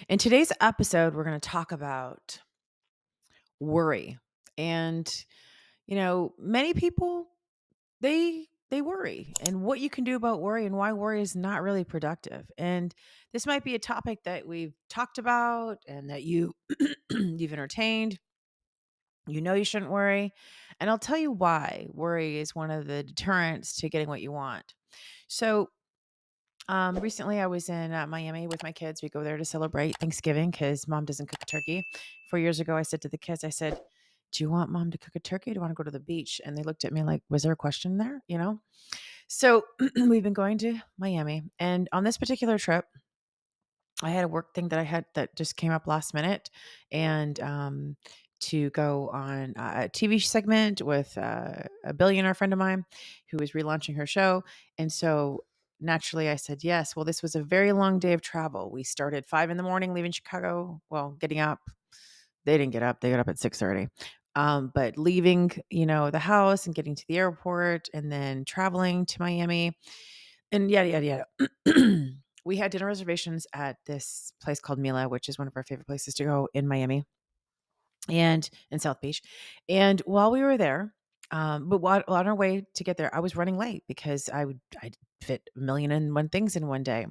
In today's episode, we're going to talk about worry. And many people they worry and what you can do about worry and why worry is not really productive. And this might be a topic that we've talked about and that you've entertained. You know you shouldn't worry. And I'll tell you why worry is one of the deterrents to getting what you want. So, recently I was in Miami with my kids. We go there to celebrate Thanksgiving because mom doesn't cook a turkey. 4 years ago, I said to the kids, I said, "Do you want mom to cook a turkey? Or do you want to go to the beach?" And they looked at me like, "Was there a question there?" So we've been going to Miami, and on this particular trip, I had a work thing that I had that just came up last minute, and to go on a TV segment with a billionaire friend of mine who was relaunching her show. And so naturally I said yes. Well, this was a very long day of travel. We started 5 in the morning leaving Chicago. Well, getting up. They didn't get up. They got up at 6:30. But leaving, the house and getting to the airport and then traveling to Miami and yada yada yada. We had dinner reservations at this place called Mila, which is one of our favorite places to go in Miami and in South Beach. And while we were there, but while on our way to get there, I was running late because I'd fit a million and one things in one day.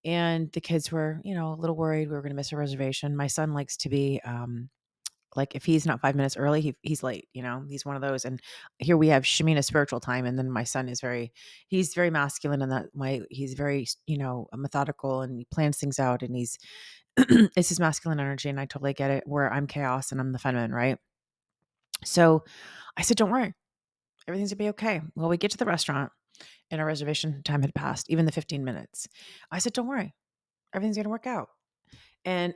And the kids were, a little worried we were going to miss a reservation. My son likes to be like if he's not 5 minutes early, he's late. He's one of those. And here we have Shamina spiritual time, and then my son is he's very masculine in that way. He's very methodical and he plans things out, and he's it's his masculine energy, and I totally get it. Where I'm chaos and I'm the feminine, right? So I said, "Don't worry, everything's gonna be okay." Well, we get to the restaurant, and our reservation time had passed, even the 15 minutes. I said, "Don't worry, everything's gonna work out." And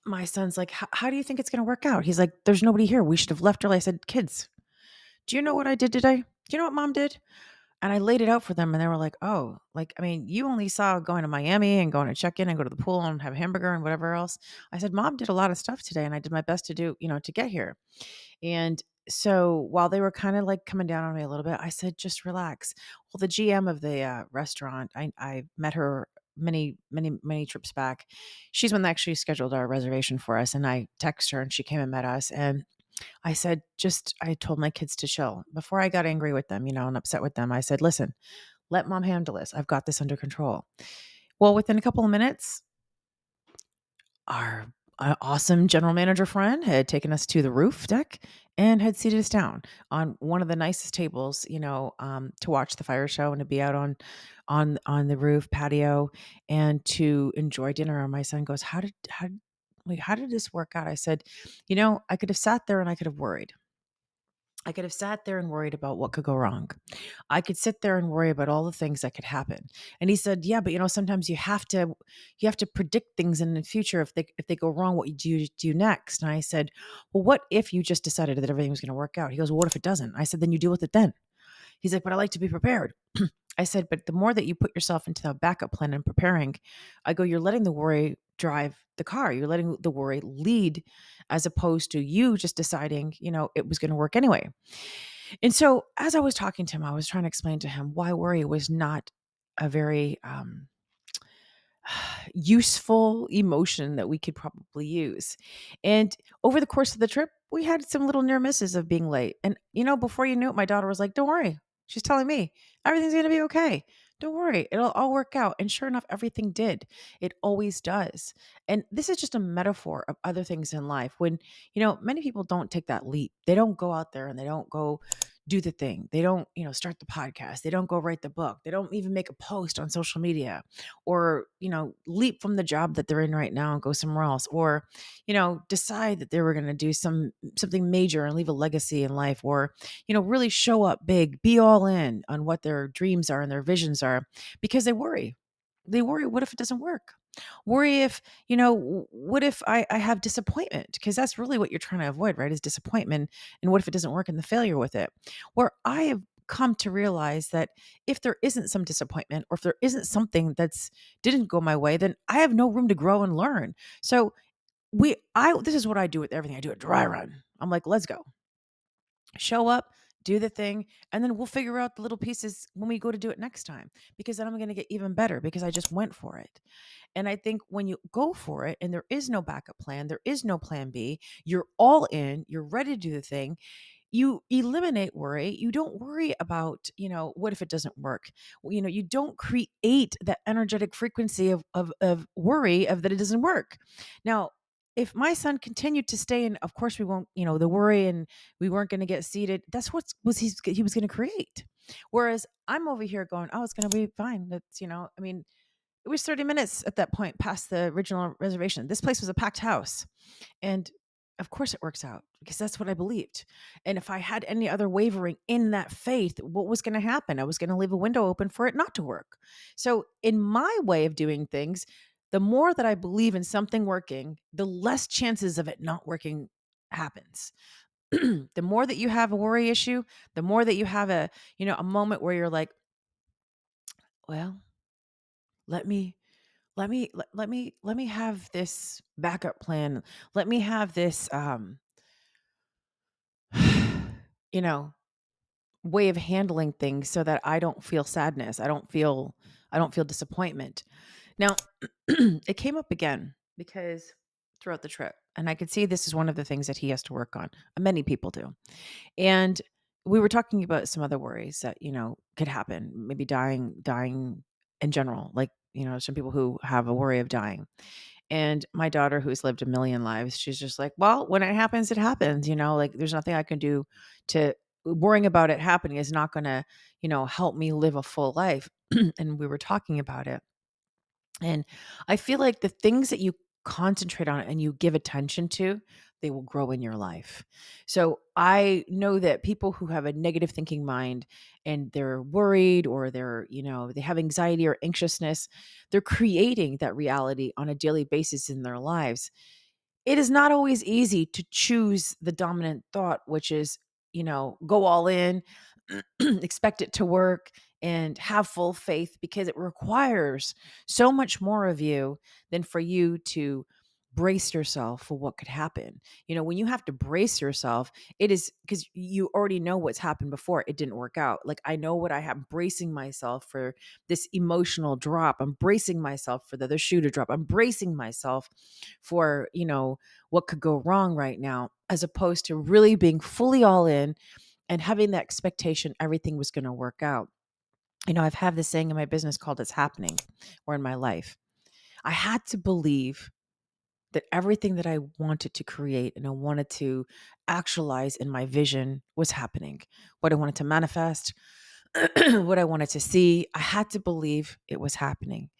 my son's like, How do you think it's going to work out?" He's like, "There's nobody here. We should have left early." I said, "Kids, do you know what I did today? Do you know what mom did?" And I laid it out for them, and they were like, "Oh, like, I mean, you only saw going to Miami and going to check in and go to the pool and have a hamburger and whatever else." I said, "Mom did a lot of stuff today, and I did my best to do, to get here." And so while they were kind of like coming down on me a little bit, I said, "Just relax." Well, the GM of the restaurant, I met her many, many, many trips back. She's one that actually scheduled our reservation for us. And I texted her and she came and met us. And I said, I told my kids to chill before I got angry with them, and upset with them. I said, "Listen, let mom handle this. I've got this under control." Well, within a couple of minutes, our awesome general manager friend had taken us to the roof deck and had seated us down on one of the nicest tables, to watch the fire show and to be out on the roof patio and to enjoy dinner. And my son goes, how did this work out?" I said, "I could have sat there and I could have worried. I could have sat there and worried about what could go wrong. I could sit there and worry about all the things that could happen." And he said, "Yeah, but sometimes you have to predict things in the future. If they go wrong, what do you do next?" And I said, "Well, what if you just decided that everything was going to work out?" He goes, "Well, what if it doesn't?" I said, "Then you deal with it then." He's like, "But I like to be prepared." I said, "But the more that you put yourself into the backup plan and preparing," I go, "you're letting the worry drive the car. You're letting the worry lead as opposed to you just deciding, it was going to work anyway." And so as I was talking to him, I was trying to explain to him why worry was not a very useful emotion that we could probably use. And over the course of the trip, we had some little near misses of being late. And, before you knew it, my daughter was like, "Don't worry." She's telling me, "Everything's going to be okay. Don't worry. It'll all work out." And sure enough, everything did. It always does. And this is just a metaphor of other things in life. When, many people don't take that leap, they don't go out there and they don't go do the thing. They don't, start the podcast. They don't go write the book. They don't even make a post on social media or leap from the job that they're in right now and go somewhere else or decide that they were going to do something major and leave a legacy in life or really show up big, be all in on what their dreams are and their visions are because they worry, what if it doesn't work? Worry if, what if I have disappointment? Because that's really what you're trying to avoid, right? Is disappointment. And what if it doesn't work and the failure with it? Where I have come to realize that if there isn't some disappointment or if there isn't something that's didn't go my way, then I have no room to grow and learn. So this is what I do with everything. I do a dry run. I'm like, let's go. Show up, do the thing, and then we'll figure out the little pieces when we go to do it next time, because then I'm going to get even better because I just went for it. And I think when you go for it and there is no backup plan, there is no plan B, you're all in, you're ready to do the thing, you eliminate worry. You don't worry about, what if it doesn't work? You don't create that energetic frequency of worry of that it doesn't work. Now, if my son continued to stay in, of course we won't, the worry, and we weren't going to get seated. That's what was he was going to create. Whereas I'm over here going, oh, it's going to be fine. That's, I mean, it was 30 minutes at that point past the original reservation. This place was a packed house. And of course it works out because that's what I believed. And if I had any other wavering in that faith, what was going to happen? I was going to leave a window open for it not to work. So, in my way of doing things, the more that I believe in something working, the less chances of it not working happens. The more that you have a worry issue, the more that you have a moment where you're like, well, let me let me have this backup plan. Let me have this you know, way of handling things so that I don't feel sadness. I don't feel disappointment. Now, it came up again because throughout the trip, and I could see this is one of the things that he has to work on. Many people do. And we were talking about some other worries that, could happen, maybe dying in general, like, some people who have a worry of dying. And my daughter, who's lived a million lives, she's just like, well, when it happens, it happens. Like there's nothing I can do to worrying about it happening is not going to, help me live a full life. And we were talking about it. And I feel like the things that you concentrate on and you give attention to, they will grow in your life. So I know that people who have a negative thinking mind and they're worried, or they have anxiety or anxiousness, they're creating that reality on a daily basis in their lives. It is not always easy to choose the dominant thought, which is, go all in, expect it to work, and have full faith, because it requires so much more of you than for you to brace yourself for what could happen. When you have to brace yourself, it is because you already know what's happened before. It didn't work out. Like, I know what I have, bracing myself for this emotional drop. I'm bracing myself for the other shoe to drop. I'm bracing myself for, what could go wrong right now, as opposed to really being fully all in and having the expectation everything was going to work out. I've had this saying in my business called "It's happening," or in my life. I had to believe that everything that I wanted to create and I wanted to actualize in my vision was happening. What I wanted to manifest, what I wanted to see, I had to believe it was happening.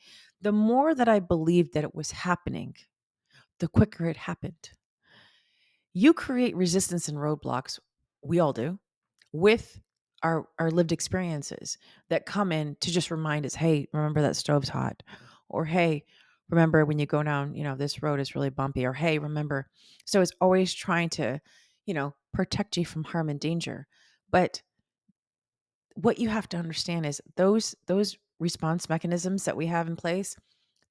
The more that I believed that it was happening, the quicker it happened. You create resistance and roadblocks, we all do, with our lived experiences that come in to just remind us, hey, remember that stove's hot, or hey, remember when you go down, this road is really bumpy, or hey, remember. So it's always trying to, protect you from harm and danger. But what you have to understand is those response mechanisms that we have in place,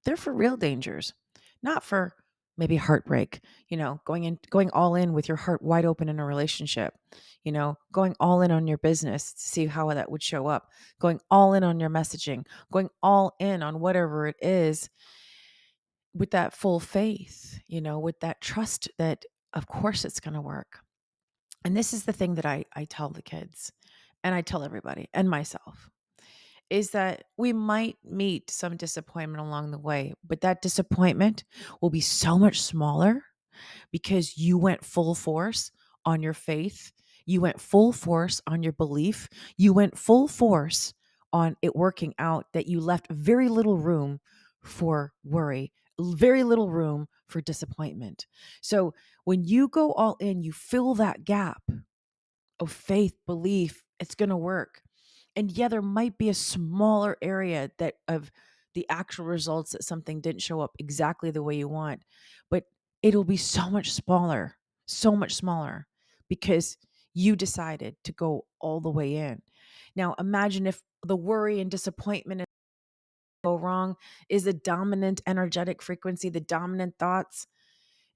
they're for real dangers, not for maybe heartbreak, going all in with your heart wide open in a relationship, going all in on your business to see how that would show up, going all in on your messaging, going all in on whatever it is, with that full faith, with that trust that of course it's going to work. And this is the thing that I tell the kids, and I tell everybody and myself, is that we might meet some disappointment along the way, but that disappointment will be so much smaller because you went full force on your faith. You went full force on your belief. You went full force on it working out, that you left very little room for worry, very little room for disappointment. So when you go all in, you fill that gap of faith, belief, it's going to work. And yeah, there might be a smaller area that of the actual results that something didn't show up exactly the way you want, but it'll be so much smaller because you decided to go all the way in. Now, imagine if the worry and disappointment go wrong is the dominant energetic frequency, the dominant thoughts,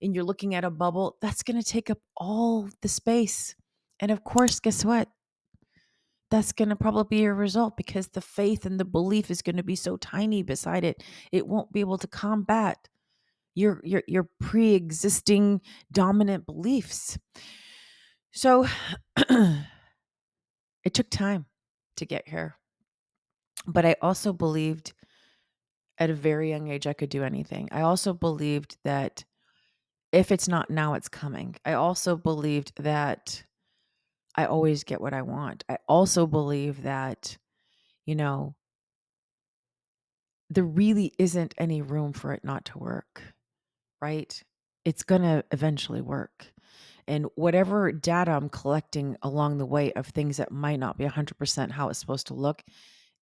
and you're looking at a bubble, that's going to take up all the space. And of course, guess what? that's going to probably be your result, because the faith and the belief is going to be so tiny beside it. It won't be able to combat your pre-existing dominant beliefs. So it took time to get here. But I also believed at a very young age I could do anything. I also believed that if it's not now, it's coming. I also believed that I always get what I want. I also believe that, you know, there really isn't any room for it not to work, right? It's going to eventually work. And whatever data I'm collecting along the way of things that might not be 100% how it's supposed to look,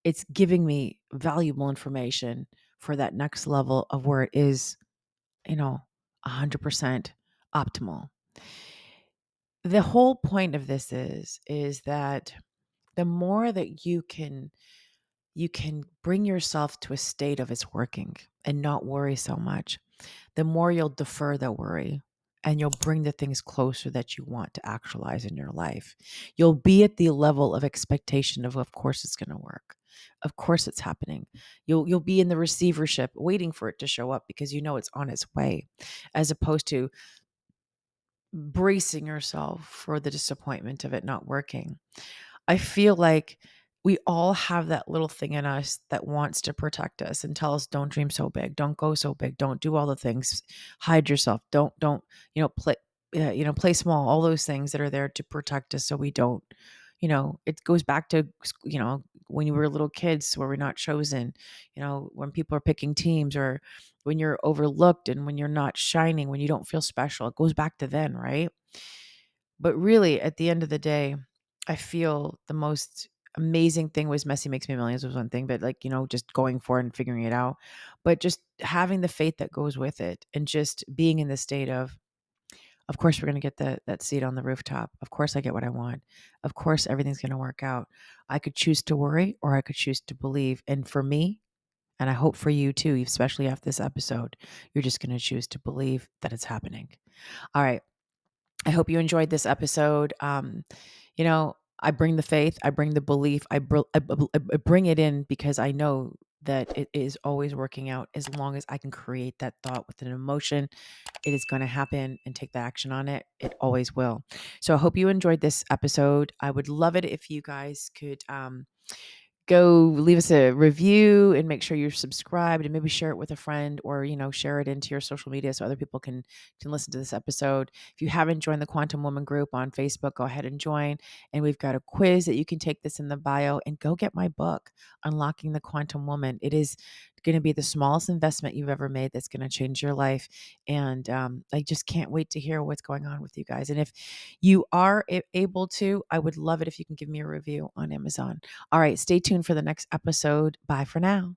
it's giving me valuable information for that next level of where it is, 100% optimal. The whole point of this is that the more that you can bring yourself to a state of it's working and not worry so much, the more you'll defer the worry and you'll bring the things closer that you want to actualize in your life. You'll be at the level of expectation of course it's going to work. Of course it's happening. You'll be in the receivership waiting for it to show up because you know it's on its way, as opposed to bracing yourself for the disappointment of it not working. I feel like we all have that little thing in us that wants to protect us and tell us, don't dream so big, don't go so big, don't do all the things, hide yourself, don't, play small, all those things that are there to protect us so we don't, it goes back to, when you were little kids where we're not chosen, when people are picking teams, or when you're overlooked and when you're not shining, when you don't feel special, it goes back to then, right? But really, at the end of the day, I feel the most amazing thing was Messi Makes Me Millions was one thing, but like, just going for it and figuring it out. But just having the faith that goes with it and just being in the state of course, we're going to get that seat on the rooftop. Of course, I get what I want. Of course, everything's going to work out. I could choose to worry or I could choose to believe. And for me, and I hope for you too, especially after this episode, you're just going to choose to believe that it's happening. All right. I hope you enjoyed this episode. I bring the faith, I bring the belief, I bring it in because I know that it is always working out as long as I can create that thought with an emotion. It is going to happen, and take the action on it. It always will. So I hope you enjoyed this episode. I would love it if you guys could go leave us a review and make sure you're subscribed, and maybe share it with a friend, or share it into your social media so other people can listen to this episode. If you haven't joined the Quantum Woman group on Facebook, go ahead and join. And we've got a quiz that you can take this in the bio, and go get my book, Unlocking the Quantum Woman. It is going to be the smallest investment you've ever made that's going to change your life. And I just can't wait to hear what's going on with you guys. And if you are able to, I would love it if you can give me a review on Amazon. All right, stay tuned for the next episode. Bye for now.